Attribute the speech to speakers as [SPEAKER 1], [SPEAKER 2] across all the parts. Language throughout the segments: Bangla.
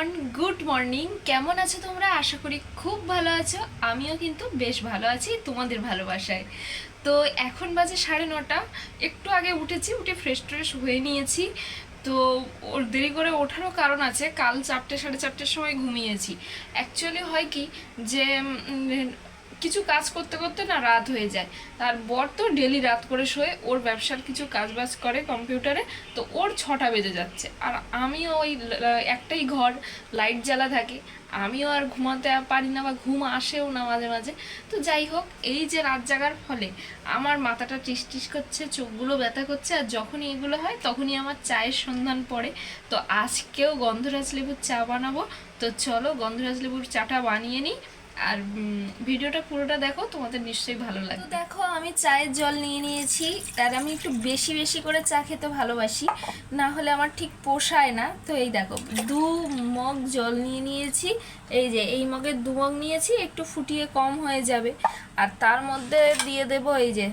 [SPEAKER 1] Everyone, good morning. কেমন আছো তোমরা? আশা করি খুব ভালো আছো। আমিও কিন্তু বেশ ভালো আছি তোমাদের ভালোবাসায়। তো এখন বাজে 9:30। একটু আগে উঠেছি, উঠে ফ্রেশ ট্রেশ হয়ে নিয়েছি। তো ওর দেরি করে ওঠারও কারণ আছে, কাল 4টে 4:30টার সময় ঘুমিয়েছি। অ্যাকচুয়ালি হয় কি যে কিছু কাজ করতে করতে না রাত হয়ে যায়। তার বর তো ডেলি রাত করে শোয়, ওর ব্যবসার কিছু কাজ বাজ করে কম্পিউটারে। তো ওর 6টা বেজে যাচ্ছে, আর আমিও ওই একটাই ঘর, লাইট জ্বালা থাকে। আমিও আর ঘুমাতে পারি না, বা ঘুম আসেও না মাঝে মাঝে। তো যাই হোক, এই যে রাত জাগার ফলে আমার মাথাটা টিস টিস করছে, চোখগুলো ব্যথা করছে, আর যখনই এগুলো হয় তখনই আমার চায়ের সন্ধান পড়ে। তো আজকেও গন্ধরাজ লেবুর চা বানাবো। তো চলো গন্ধরাজ লেবুর চাটা বানিয়ে নিই, আর ভিডিওটা পুরোটা দেখো, তোমাদের নিশ্চয়ই ভালো লাগবে। তো দেখো, আমি চায়ের জল নিয়ে নিয়েছি, আর আমি একটু বেশি বেশি করে চা খেতে ভালোবাসি, না হলে আমার ঠিক পোষায় না। তো এই দেখো, 2 মগ জল নিয়ে নিয়েছি। এই যে এই মগের 2 মগ নিয়েছি, একটু ফুটিয়ে কম হয়ে যাবে। আর তার মধ্যে দিয়ে দেব এই যে,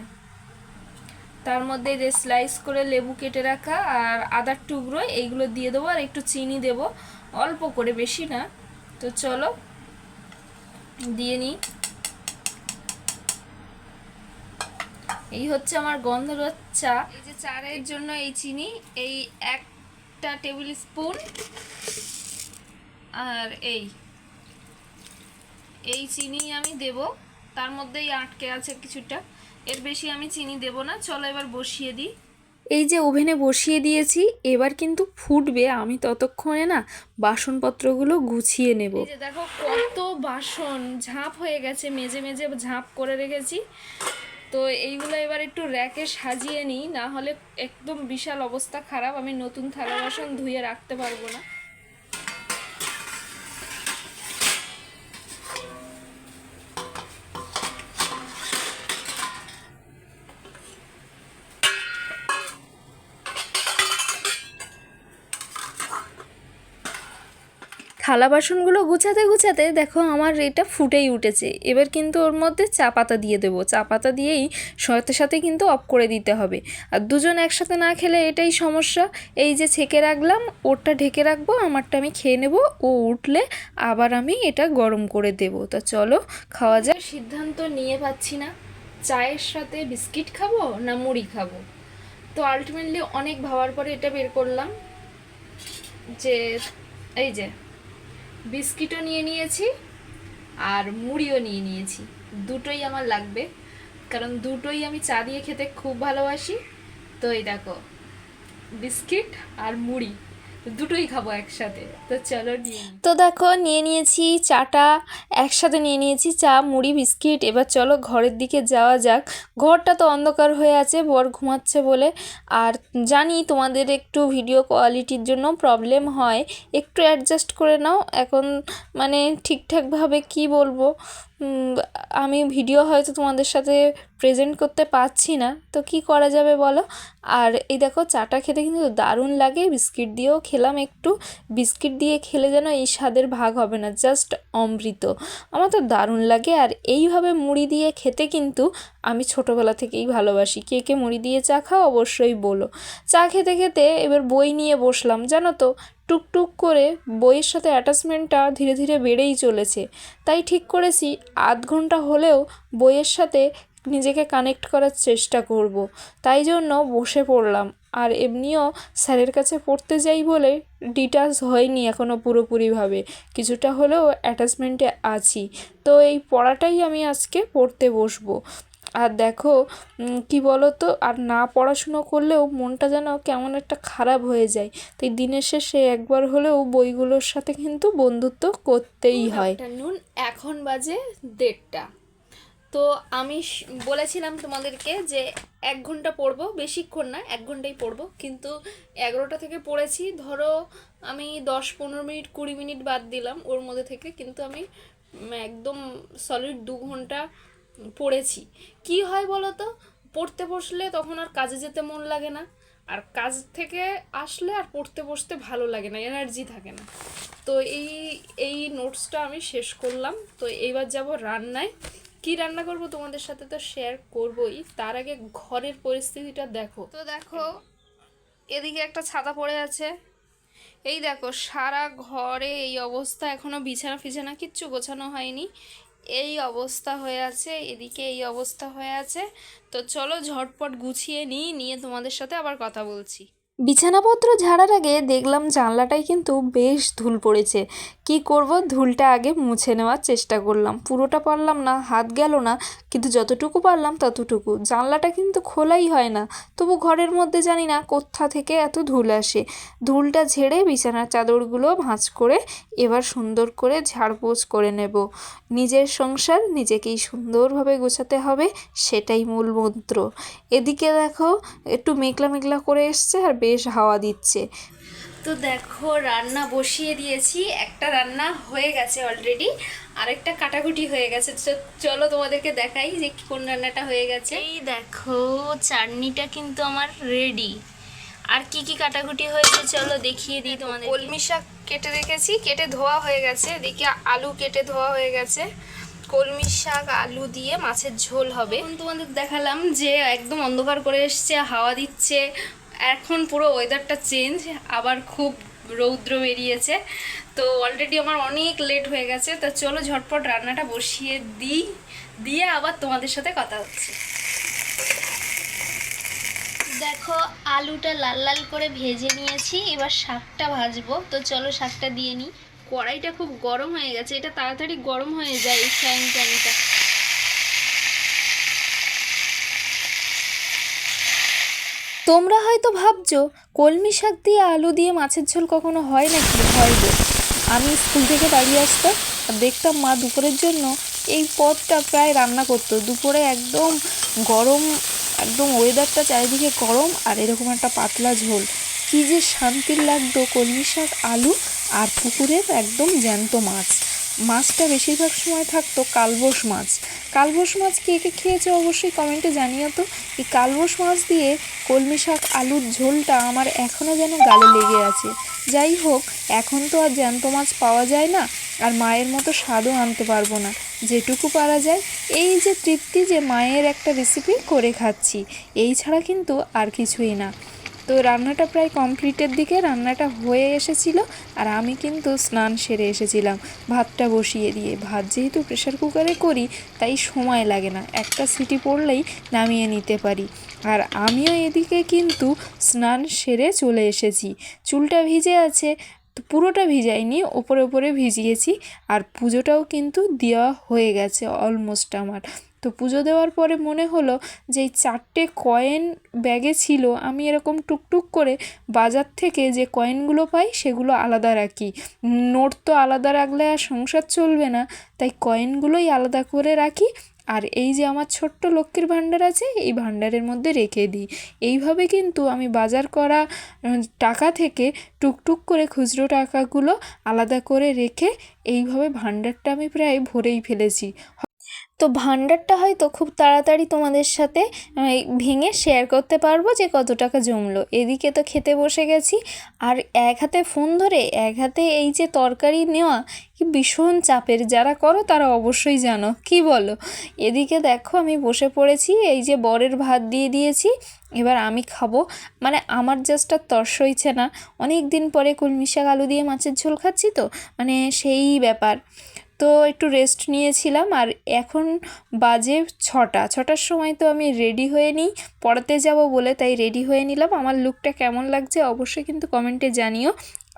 [SPEAKER 1] তার মধ্যে যে স্লাইস করে লেবু কেটে রাখা আর আদার টুকরো, এইগুলো দিয়ে দেবো, আর একটু চিনি দেবো অল্প করে, বেশি না। তো চলো দিয়ে নিই। এই হচ্ছে আমার গন্ধরাজ চা। এই যে চায়ের জন্য এই চিনি, এই 1 টেবিল স্পুন। আর এই এই চিনি আমি দেব, তার মধ্যেই আটকে আছে কিছুটা, এর বেশি আমি চিনি দেব না। চলো এবার বসিয়ে দিই। এই যে ওভেনে বসিয়ে দিয়েছি, এবার কিন্তু ফুটবে। আমি ততক্ষণে না বাসনপত্রগুলো গুছিয়ে নেব। এই যে দেখো, কত বাসন ঝাঁপ হয়ে গেছে, মেজে মেজে ঝাঁপ করে রেখেছি। তো এইগুলো এবার একটু র্যাকে সাজিয়ে নিই, না হলে একদম বিশাল অবস্থা খারাপ, আমি নতুন থালা বাসন ধুয়ে রাখতে পারবো না। থালা বাসনগুলো গুছাতে গুছাতে দেখো আমার এটা ফুটেই উঠেছে। এবার কিন্তু ওর মধ্যে চা পাতা দিয়ে দেবো, চা পাতা দিয়েই সাথে সাথে কিন্তু অফ করে দিতে হবে। আর দুজন একসাথে না খেলে এটাই সমস্যা। এই যে ছেঁকে রাখলাম, ওরটা ঢেকে রাখবো, আমারটা আমি খেয়ে নেব। ও উঠলে আবার আমি এটা গরম করে দেব। তা চলো খাওয়া যায়। সিদ্ধান্ত নিয়ে পাচ্ছি না, চায়ের সাথে বিস্কিট খাবো না মুড়ি খাবো। তো আলটিমেটলি অনেক ভাবার পরে এটা বের করলাম যে এই যে বিস্কিটও নিয়ে নিয়েছি আর মুড়িও নিয়ে নিয়েছি। দুটোই আমার লাগবে, কারণ দুটোই আমি চা দিয়ে খেতে খুব ভালোবাসি। তো এই দেখো, বিস্কিট আর মুড়ি দুটোই খাবো একসাথে। তো চলো নিয়ে নিই। তো দেখো নিয়ে নিয়েছি চাটা, একসাথে নিয়ে নিয়েছি চা মুড়ি বিস্কিট। এবার চলো ঘরের দিকে যাওয়া যাক। ঘরটা তো অন্ধকার হয়ে আছে, বর ঘুমাচ্ছে বলে। আর জানি তোমাদের একটু ভিডিও কোয়ালিটির জন্য প্রবলেম হয়, একটু অ্যাডজাস্ট করে নাও। এখন মানে ঠিকঠাকভাবে কি বলবো, আমি ভিডিও হয়তো তোমাদের সাথে প্রেজেন্ট করতে পারছি না, তো কি করা যাবে বলো। আর এই দেখো চাটা খেতে কিন্তু দারুণ লাগে, বিস্কিট দিয়েও খেলাম একটু। বিস্কিট দিয়ে খেলে যেন এই স্বাদের ভাগ হবে না, জাস্ট অমৃত। আমার তো দারুণ লাগে। আর এইভাবে মুড়ি দিয়ে খেতে কিন্তু আমি ছোটোবেলা থেকেই ভালোবাসি। কে কে মুড়ি দিয়ে চা খাও অবশ্যই বলো। চা খেতে খেতে এবার বই নিয়ে বসলাম, জানো তো টুকটুক করে বইয়ের সাথে অ্যাটাচমেন্টটা ধীরে ধীরে বেড়েই চলেছে। তাই ঠিক করেছি আধ ঘন্টা হলেও বইয়ের সাথে নিজেকে কানেক্ট করার চেষ্টা করব। তাই জন্য বসে পড়লাম। আর এমনিও স্যারের কাছে পড়তে যাই বলে ডিটাচ হয়নি এখনও পুরোপুরিভাবে, কিছুটা হলেও অ্যাটাচমেন্টে আছি। তো এই পড়াটাই আমি আজকে পড়তে বসবো। আর দেখো কি বলো তো, আর না পড়াশুনো করলেও মনটা যেন কেমন একটা খারাপ হয়ে যায়। তাই দিনের শেষে একবার হলেও বইগুলোর সাথে কিন্তু বন্ধুত্ব করতেই হয়। নুন এখন বাজে 1:30। তো আমি বলেছিলাম তোমাদেরকে যে 1 ঘন্টা পড়বো, বেশিক্ষণ না, 1 ঘন্টাই পড়বো। কিন্তু 11টা থেকে পড়েছি, ধরো আমি 10-15 মিনিট 20 মিনিট বাদ দিলাম ওর মধ্যে থেকে, কিন্তু আমি একদম সলিড 2 ঘন্টা পড়েছি। কি হয় বলো তো, পড়তে বসলে তখন আর কাজে যেতে মন লাগে না, আর কাজ থেকে আসলে আর পড়তে বসতে ভালো লাগে না, এনার্জি থাকে না। তো এই এই নোটসটা আমি শেষ করলাম। তো এইবার যাব রান্নায়। কি রান্না করব তোমাদের সাথে তো শেয়ার করবই, তার আগে ঘরের পরিস্থিতিটা দেখো। তো দেখো, এদিকে একটা ছাতা পড়ে আছে, এই দেখো সারা ঘরে এই অবস্থা, এখনো বিছানা ফিছানা কিচ্ছু গোছানো হয়নি, এই অবস্থা হয়ে আছে, এদিকে এই অবস্থা হয়ে আছে। তো চলো ঝটপট গুছিয়ে নিয়ে তোমাদের সাথে আবার কথা বলছি। বিছানাপত্র ঝাড়ার আগে দেখলাম জানলাটায় কিন্তু বেশ ধুল পড়েছে। কি করব, ধুলটা আগে মুছে নেওয়ার চেষ্টা করলাম, পুরোটা পারলাম না, হাত গেল না, কিন্তু যতটুকু পারলাম ততটুকু। জানলাটা কিন্তু খোলাই হয় না, তবু ঘরের মধ্যে জানি না কোথা থেকে এত ধুল আসে। ধুলটা ঝেড়ে বিছানার চাদরগুলো ভাঁজ করে এবার সুন্দর করে ঝাড়পোছ করে নেব। নিজের সংসার নিজেকেই সুন্দরভাবে গোছাতে হবে, সেটাই মূল মন্ত্র। এদিকে দেখো একটু মেঘলা মেঘলা করে এসছে আর বেশ হাওয়া দিচ্ছে। তো দেখো রান্না বসিয়ে দিয়েছি, একটা রান্না হয়ে গেছে অলরেডি, আরেকটা কাটাকুটি হয়ে গেছে। চলো তোমাদেরকে দেখাই যে কোন রান্নাটা হয়ে গেছে। এই দেখো চাটনিটা কিন্তু আমার রেডি। আর কি কি কাটাকুটি হয়েছে চলো দেখিয়ে দিই তোমাদের। কলমি শাক কেটে রেখেছি, কেটে ধোয়া হয়ে গেছে। এদিকে আলু কেটে ধোয়া হয়ে গেছে। কলমি শাক আলু দিয়ে মাছের ঝোল হবে। তোমাদের দেখালাম যে একদম অন্ধকার করে এসছে, হাওয়া দিচ্ছে, এখন পুরো ওয়েদারটা চেঞ্জ, আবার খুব রৌদ্র বেরিয়েছে। তো অলরেডি আমার অনেক লেট হয়ে গেছে। তো চলো ঝটপট রান্নাটা বসিয়ে দিয়ে আবার তোমাদের সাথে কথা হচ্ছে। দেখো আলুটা লাল লাল করে ভেজে নিয়েছি, এবার শাকটা ভাজবো। তো চলো শাকটা দিয়ে নিই। কড়াইটা খুব গরম হয়ে গেছে, এটা তাড়াতাড়ি গরম হয়ে যায় এই ফ্রাইং প্যানটা। তোমরা হয়তো ভাবছো কলমি শাক দিয়ে আলু দিয়ে মাছের ঝোল কখনো হয় নাকি? হয় গো। আমি স্কুল থেকে বাড়ি আসতাম আর দেখতাম মা দুপুরের জন্য এই পদটা প্রায় রান্না করতো। দুপুরে একদম গরম, একদম ওয়েদারটা চারিদিকে গরম, আর এরকম একটা পাতলা ঝোল, কী যে শান্তির লাগতো। কলমি শাক আলু আর পুকুরের একদম জ্যান্ত মাছ। মাছটা বেশিরভাগ সময় থাকতো কালবোশ মাছ। কালবোশ মাছ কে কে খেয়েছে অবশ্যই কমেন্টে জানিও তো। এই কালবোশ মাছ দিয়ে কলমি শাক আলুর ঝোলটা আমার এখনও যেন গালে লেগে আছে। যাই হোক, এখন তো আর জ্যান্ত মাছ পাওয়া যায় না, আর মায়ের মতো স্বাদও আনতে পারবো না। যেটুকু পারা যায়, এই যে তৃপ্তি যে মায়ের একটা রেসিপি করে খাচ্ছি, এই ছাড়া কিন্তু আর কিছুই না। তো রান্নাটা প্রায় কমপ্লিটের দিকে, রান্নাটা হয়ে এসেছিল, আর আমি কিন্তু স্নান সেরে এসেছিলাম ভাতটা বসিয়ে দিয়ে। ভাত যেহেতু প্রেশার কুকারে করি তাই সময় লাগে না, একটা সিটি পড়লেই নামিয়ে নিতে পারি। আর আমিও এদিকে কিন্তু স্নান সেরে চলে এসেছি। চুলটা ভিজে আছে, তো পুরোটা ভিজাইনি, ওপরে ওপরে ভিজিয়েছি। আর পুজোটাও কিন্তু দেওয়া হয়ে গেছে অলমোস্ট আমার। তো পুজো দেওয়ার পরে মনে হলো যে এই 4টে কয়েন ব্যাগে ছিল, আমি এরকম টুকটুক করে বাজার থেকে যে কয়েনগুলো পাই সেগুলো আলাদা রাখি। নোট তো আলাদা রাখলে আর সংসার চলবে না, তাই কয়েনগুলোই আলাদা করে রাখি। আর এই যে আমার ছোট্ট লক্ষ্মীর ভাণ্ডার আছে, এই ভাণ্ডারের মধ্যে রেখে দিই। এইভাবে কিন্তু আমি বাজার করা টাকা থেকে টুকটুক করে খুচরো টাকাগুলো আলাদা করে রেখে এইভাবে ভাণ্ডারটা আমি প্রায় ভরেই ফেলেছি। তো ভাণ্ডারটা হয়তো খুব তাড়াতাড়ি তোমাদের সাথে ভেঙে শেয়ার করতে পারবো যে কত টাকা জমলো। এদিকে তো খেতে বসে গেছি, আর এক হাতে ফোন ধরে এক হাতে এই যে তরকারি নেওয়া কি ভীষণ চাপের। যারা করো তারা অবশ্যই জানো, কি বলো? এদিকে দেখো আমি বসে পড়েছি, এই যে বরের ভাত দিয়ে দিয়েছি, এবার আমি খাবো। মানে আমার জাস্ট আর তর্স হইছে না, অনেক দিন পরে কলমি শাক আলু দিয়ে মাছের ঝোল খাচ্ছি তো, মানে সেই ব্যাপার। তো একটু রেস্ট নিয়েছিলাম, আর এখন বাজে 6টার সময় তো আমি রেডি হয়ে নিই পড়াতে যাব বলে, তাই রেডি হয়ে নিলাম। আমার লুকটা কেমন লাগছে অবশ্যই কিন্তু কমেন্টে জানিও।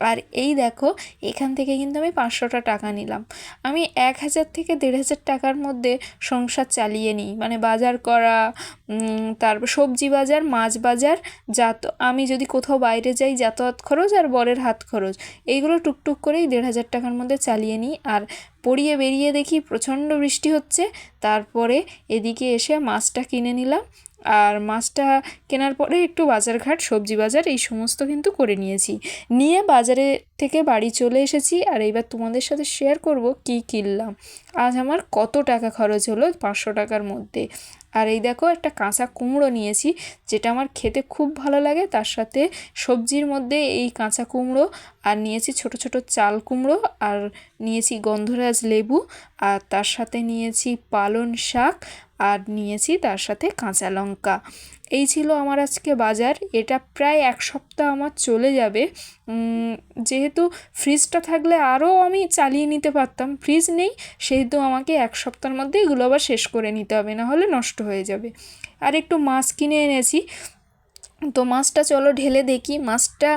[SPEAKER 1] আর এই দেখো এখান থেকে কিন্তু আমি 500টা টাকা নিলাম। আমি 1000 থেকে 1500 টাকার মধ্যে সংসার চালিয়ে নিই, মানে বাজার করা, তারপর সবজি বাজার, মাছ বাজার, আমি যদি কোথাও বাইরে যাই যাতায়াত খরচ আর বরের হাত খরচ, এইগুলো টুকটুক করেই 1500 টাকার মধ্যে চালিয়ে নিই। আর পড়িয়ে বেরিয়ে দেখি প্রচণ্ড বৃষ্টি হচ্ছে, তারপরে এদিকে এসে মাছটা কিনে নিলাম। আর মাছটা কেনার পরে একটু বাজারঘাট, সবজি বাজার এই সমস্ত কিন্তু করে নিয়ে বাজারে থেকে বাড়ি চলে এসেছি। আর এইবার তোমাদের সাথে শেয়ার করব কি কিনলাম। আজ আমার কত টাকা খরচ হলো 500 টাকার মধ্যে। আর এই দেখো একটা কাঁচা কুমড়ো নিয়েছি, যেটা আমার খেতে খুব ভালো লাগে। তার সাথে সবজির মধ্যে এই কাঁচা কুমড়ো, আর নিয়েছি ছোট ছোট চাল কুমড়ো, আর নিয়েছি গন্ধরাজ লেবু, আর তার সাথে নিয়েছি পালং শাক, আর নিয়েছি তার সাথে কাঁচা লঙ্কা। এই ছিল আমার আজকে বাজার। এটা প্রায় 1 সপ্তাহ আমার চলে যাবে। যেহেতু ফ্রিজটা থাকলে আরও আমি চালিয়ে নিতে পারতাম, ফ্রিজ নেই সেহেতু আমাকে 1 সপ্তাহের মধ্যে এগুলো আবার শেষ করে নিতে হবে, না হলে নষ্ট হয়ে যাবে। আর একটু মাছ কিনে এনেছি, তো মাছটা চলো ঢেলে দেখি। মাছটা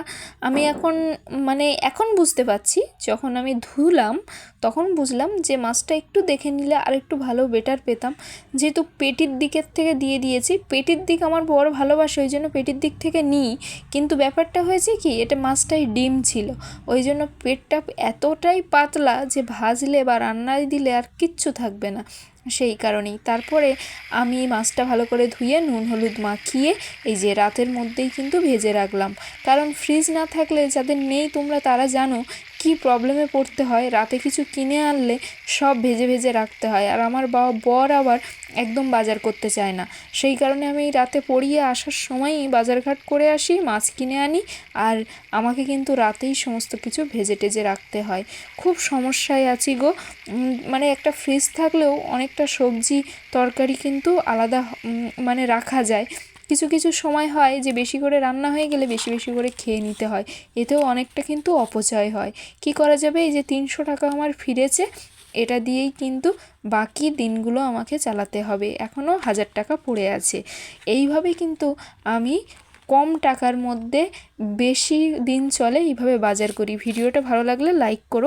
[SPEAKER 1] আমি এখন বুঝতে পারছি, যখন আমি ধুলাম তখন বুঝলাম যে মাছটা একটু দেখে নিলে আর একটু ভালো বেটার পেতাম। যেহেতু পেটির দিকের থেকে দিয়ে দিয়েছি, পেটির দিক আমার বড় ভালোবাসে, ওই জন্য পেটির দিক থেকে নিই। কিন্তু ব্যাপারটা হয়েছে কি, এটা মাছটাই ডিম ছিল, ওই জন্য পেটটা এতটাই পাতলা যে ভাজলে বা রান্নায় দিলে আর কিচ্ছু থাকবে না, সেই কারণেই। তারপরে আমি মাছটা ভালো করে ধুয়ে নুন হলুদ মাখিয়ে এই যে রাতের মধ্যেই কিন্তু ভেজে রাখলাম। কারণ ফ্রিজ না থাকলে, যাদের নেই তোমরা তারা জানো কি প্রবলেমে পড়তে হয়। রাতে কিছু কিনে আনলে সব ভেজে ভেজে রাখতে হয়, আর আমার বর আবার একদম বাজার করতে চায় না, সেই কারণে আমি রাতে পড়িয়ে আসার সময়ই বাজারঘাট করে আসি, মাছ কিনে আনি, আর আমাকে কিন্তু রাতেই সমস্ত কিছু ভেজে টেজে রাখতে হয়। খুব সমস্যায় আছি গো। একটা ফ্রিজ থাকলেও অনেকটা সবজি তরকারি কিন্তু আলাদা রাখা যায়। কিছু কিছু সময় হয় যে বেশি করে রান্না হয়ে গেলে বেশি বেশি করে খেয়ে নিতে হয়, এতেও অনেকটা কিন্তু অপচয় হয়। কি করা যাবে, এই যে 300 টাকা আমার ফিরেছে, এটা দিয়েই কিন্তু বাকি দিনগুলো আমাকে চালাতে হবে, এখনও 1000 টাকা পড়ে আছে। এইভাবে কিন্তু আমি কম টাকার মধ্যে বেশি দিন চলে এইভাবে বাজার করি। ভিডিওটা ভালো লাগলে লাইক করো।